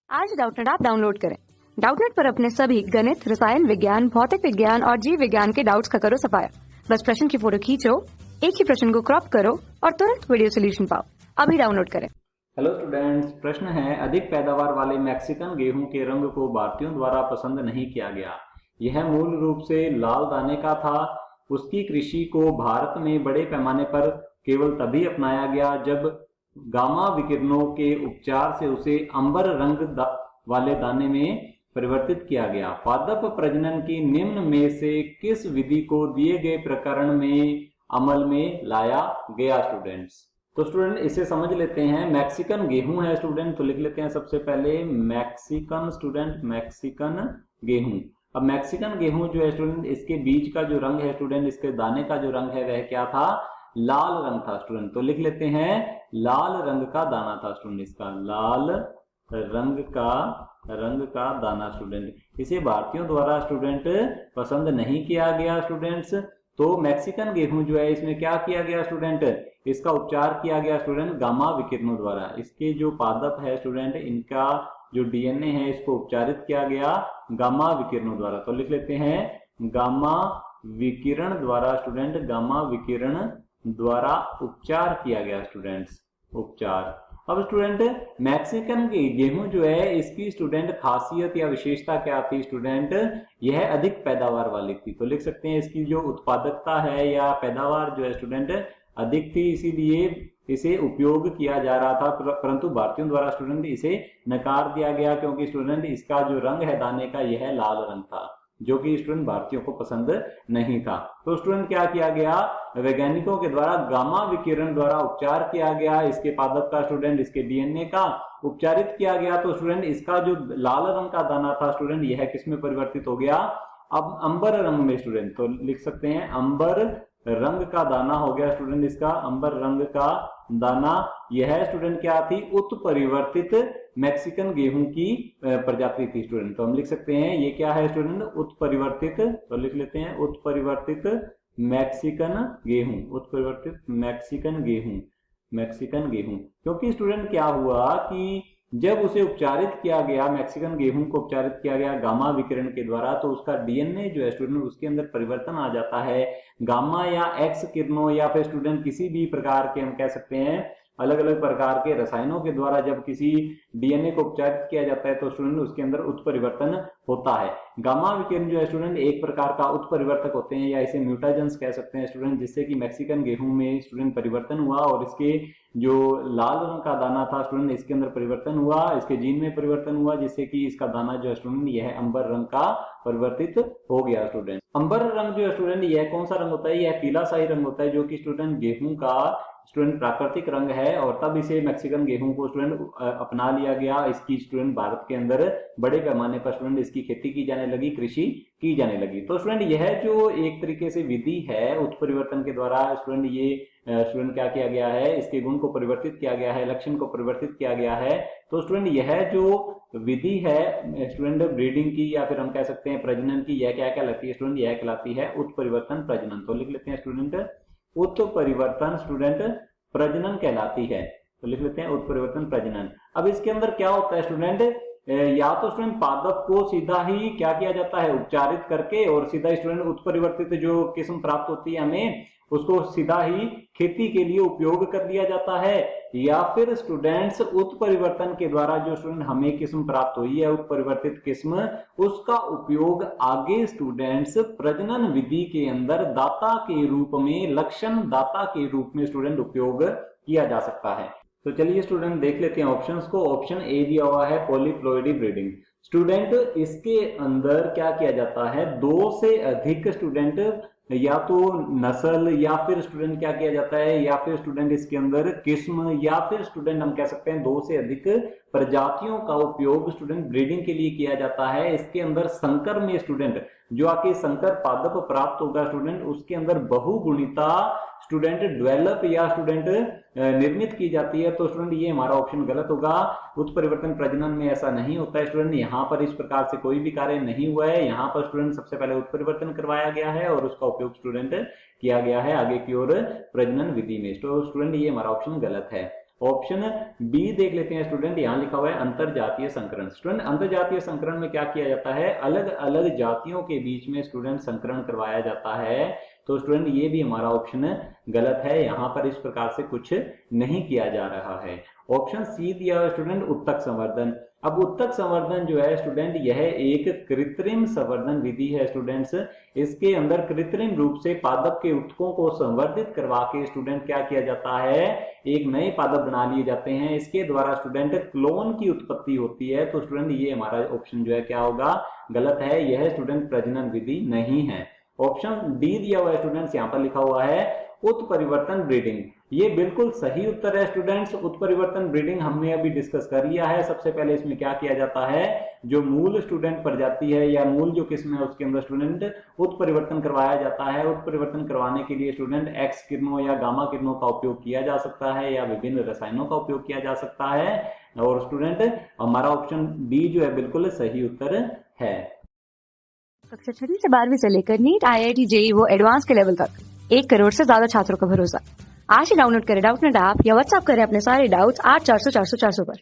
आज Doubtnut app download करें। Doubtnut पर अपने सभी गणित, रसायन विज्ञान, भौतिक विज्ञान और जीव विज्ञान के डाउट्स का करो सफाया। बस प्रश्न की फोटो खींचो, एक ही प्रश्न को क्रॉप करो और तुरंत वीडियो सोल्यूशन पाओ। अभी डाउनलोड करें। हेलो स्टूडेंट्स, प्रश्न है अधिक पैदावार वाले मैक्सिकन गेहूं के रंग को भारतीयों द्वारा पसंद नहीं किया गया। यह मूल रूप से लाल दाने का था। उसकी कृषि को भारत में बड़े पैमाने पर केवल तभी अपनाया गया जब गामा विकिरणों के उपचार से उसे अंबर रंग वाले दाने में परिवर्तित किया गया। पादप प्रजनन की निम्न में से किस विधि को दिए गए प्रकरण में अमल में लाया गया? स्टूडेंट्स, तो स्टूडेंट इसे समझ लेते हैं। मैक्सिकन गेहूं है स्टूडेंट, तो लिख लेते हैं सबसे पहले मैक्सिकन। स्टूडेंट मैक्सिकन गेहूं। अब मैक्सिकन गेहूं जो है स्टूडेंट, इसके बीज का जो रंग है स्टूडेंट, इसके दाने का जो रंग है वह क्या था? लाल रंग था स्टूडेंट। तो लिख लेते हैं लाल रंग का दाना था स्टूडेंट, इसका लाल रंग का दाना स्टूडेंट। इसे भारतीयों द्वारा स्टूडेंट पसंद नहीं किया गया स्टूडेंट्स। तो मैक्सिकन गेहूं जो है इसमें क्या किया गया स्टूडेंट? इसका उपचार किया गया स्टूडेंट गामा विकिरणों द्वारा। इसके जो पादप है स्टूडेंट, इनका जो डीएनए है इसको उपचारित किया गया गामा विकिरणों द्वारा। तो लिख लेते हैं गामा विकिरण द्वारा स्टूडेंट, गामा विकिरण द्वारा उपचार किया गया स्टूडेंट्स, उपचार। अब स्टूडेंट मैक्सिकन गेहूं जो है इसकी स्टूडेंट खासियत या विशेषता क्या थी स्टूडेंट? यह अधिक पैदावार वाली थी। तो लिख सकते हैं इसकी जो उत्पादकता है या पैदावार जो है स्टूडेंट अधिक थी, इसीलिए इसे उपयोग किया जा रहा था। परंतु भारतीयों द्वारा स्टूडेंट इसे नकार दिया गया क्योंकि स्टूडेंट इसका जो रंग है दाने का यह लाल रंग था, जो कि स्टूडेंट भारतीयों को पसंद नहीं था। तो स्टूडेंट क्या किया गया? वैज्ञानिकों के द्वारा गामा विकिरण द्वारा उपचार किया गया इसके पादप का स्टूडेंट, इसके डीएनए का उपचारित किया गया। तो स्टूडेंट इसका जो लाल रंग का दाना था स्टूडेंट, यह किसमें परिवर्तित हो गया? अब अंबर रंग में स्टूडेंट। तो लिख सकते हैं अंबर रंग का दाना हो गया स्टूडेंट, इसका अंबर रंग का दाना। यह स्टूडेंट क्या थी? उत्परिवर्तित मैक्सिकन गेहूं की प्रजाति थी स्टूडेंट। तो हम लिख सकते हैं ये क्या है स्टूडेंट? उत्परिवर्तित। तो लिख लेते हैं उत्परिवर्तित मैक्सिकन गेहूं, उत्परिवर्तित मैक्सिकन गेहूं, मैक्सिकन गेहूं। क्योंकि स्टूडेंट क्या हुआ कि जब उसे उपचारित किया गया, मैक्सिकन गेहूं को उपचारित किया गया गामा विकिरण के द्वारा, तो उसका डीएनए जो है स्टूडेंट उसके अंदर परिवर्तन आ जाता है। गामा या एक्स किरणों या फिर स्टूडेंट किसी भी प्रकार के हम कह सकते हैं अलग अलग प्रकार के रसायनों के द्वारा जब किसी डीएनए को उपचारित किया जाता है तो स्टूडेंट उसके अंदर उत्परिवर्तन होता है। गामा विकिरण जो है स्टूडेंट एक प्रकार का उत्परिवर्तक होते हैं या इसे म्यूटाजेंस कह सकते हैं स्टूडेंट, जिससे कि मैक्सिकन गेहूं में स्टूडेंट परिवर्तन हुआ और इसके जो लाल रंग का दाना था स्टूडेंट इसके अंदर परिवर्तन हुआ, इसके जीन में परिवर्तन हुआ, जिससे कि इसका दाना जो है स्टूडेंट यह अंबर रंग का परिवर्तित हो गया स्टूडेंट। अंबर रंग जो है स्टूडेंट यह कौन सा रंग होता है? यह पीला शाही रंग होता है, जो कि स्टूडेंट गेहूं का स्टूडेंट प्राकृतिक रंग है। और तब इसे मैक्सिकन गेहूं को स्टूडेंट अपना लिया गया। इसकी स्टूडेंट भारत के अंदर बड़े पैमाने पर स्टूडेंट इसकी खेती की जाने लगी, कृषि की जाने लगी। तो स्टूडेंट यह जो एक तरीके से विधि है उत्परिवर्तन के द्वारा स्टूडेंट ये स्टूडेंट क्या किया गया है? इसके गुण को परिवर्तित किया गया है, लक्षण को परिवर्तित किया गया है। तो स्टूडेंट यह जो विधि है स्टूडेंट ब्रीडिंग की या फिर हम कह सकते हैं प्रजनन की, यह क्या कहलाती है स्टूडेंट? यह कहलाती है उत्परिवर्तन प्रजनन। तो लिख लेते हैं स्टूडेंट उत्परिवर्तन स्टूडेंट प्रजनन कहलाती है। तो लिख लेते हैं उत्परिवर्तन प्रजनन। अब इसके अंदर क्या होता है स्टूडेंट? या तो स्टूडेंट पादप को सीधा ही क्या किया जाता है? उपचारित करके और सीधा स्टूडेंट उत्परिवर्तित जो किस्म प्राप्त होती है हमें उसको सीधा ही खेती के लिए उपयोग कर लिया जाता है, या फिर स्टूडेंट्स उत्परिवर्तन के द्वारा जो स्टूडेंट हमें किस्म प्राप्त हुई है उत्परिवर्तित किस्म, उसका उपयोग आगे स्टूडेंट्स प्रजनन विधि के अंदर दाता के रूप में, लक्षण दाता के रूप में स्टूडेंट उपयोग किया जा सकता है। तो चलिए स्टूडेंट देख लेते हैं ऑप्शंस को। ऑप्शन ए दिया हुआ है पॉलीप्लॉइडी ब्रीडिंग। स्टूडेंट इसके अंदर क्या किया जाता है? दो से अधिक स्टूडेंट या तो नस्ल या फिर स्टूडेंट क्या किया जाता है, या फिर स्टूडेंट इसके अंदर किस्म या फिर स्टूडेंट हम कह सकते हैं दो से अधिक प्रजातियों का उपयोग स्टूडेंट ब्रीडिंग के लिए किया जाता है। इसके अंदर संकर में स्टूडेंट जो आके संकर पादप प्राप्त होगा स्टूडेंट उसके अंदर बहुगुणिता स्टूडेंट डेवलप या स्टूडेंट निर्मित की जाती है। तो स्टूडेंट ये हमारा ऑप्शन गलत होगा। उत्परिवर्तन प्रजनन में ऐसा नहीं होता है स्टूडेंट, यहाँ पर इस प्रकार से कोई भी कार्य नहीं हुआ है। यहाँ पर स्टूडेंट सबसे पहले उत्परिवर्तन करवाया गया है और उसका उपयोग स्टूडेंट किया गया है आगे की ओर प्रजनन विधि में। तो स्टूडेंट ये हमारा ऑप्शन गलत है। ऑप्शन बी देख लेते हैं स्टूडेंट, यहाँ लिखा हुआ है अंतर जातीय संकरण। स्टूडेंट अंतर जातीय संकरण में क्या किया जाता है, अलग अलग जातियों के बीच में स्टूडेंट संकरण करवाया जाता है। तो स्टूडेंट ये भी हमारा ऑप्शन गलत है, यहाँ पर इस प्रकार से कुछ नहीं किया जा रहा है। ऑप्शन सी दिया हुआ स्टूडेंट उत्तक संवर्धन। अब उत्तक संवर्धन जो है स्टूडेंट यह एक कृत्रिम संवर्धन विधि है स्टूडेंट्स। इसके अंदर कृत्रिम रूप से पादप के उत्तकों को संवर्धित करवा के स्टूडेंट क्या किया जाता है, एक नए पादप बना लिए जाते हैं। इसके द्वारा स्टूडेंट क्लोन की उत्पत्ति होती है। तो स्टूडेंट ये हमारा ऑप्शन जो है क्या होगा, गलत है, यह स्टूडेंट प्रजनन विधि नहीं है। ऑप्शन डी दिया हुआ है स्टूडेंट्स, यहाँ पर लिखा हुआ है उत्परिवर्तन ब्रीडिंग। ये बिल्कुल सही उत्तर है स्टूडेंट्स। उत्परिवर्तन ब्रीडिंग हमने अभी डिस्कस कर लिया है। सबसे पहले इसमें क्या किया जाता है, जो मूल स्टूडेंट प्रजाति है या मूल जो किस्म है उसके अंदर स्टूडेंट उत्परिवर्तन करवाया जाता है। उत्परिवर्तन करवाने के लिए स्टूडेंट एक्स किरणों या गामा किरणों का उपयोग किया जा सकता है या विभिन्न रसायनों का उपयोग किया जा सकता है। और स्टूडेंट हमारा ऑप्शन डी जो है बिल्कुल सही उत्तर है। कक्षा 6वीं से 12वीं से लेकर नीट, IIT, JEE वो एडवांस के लेवल तक 1 करोड़ से ज्यादा छात्रों का भरोसा। आज ही डाउनलोड करें डाउटनेट ऐप या व्हाट्सएप करें अपने सारे डाउट्स 8400 400 400 पर।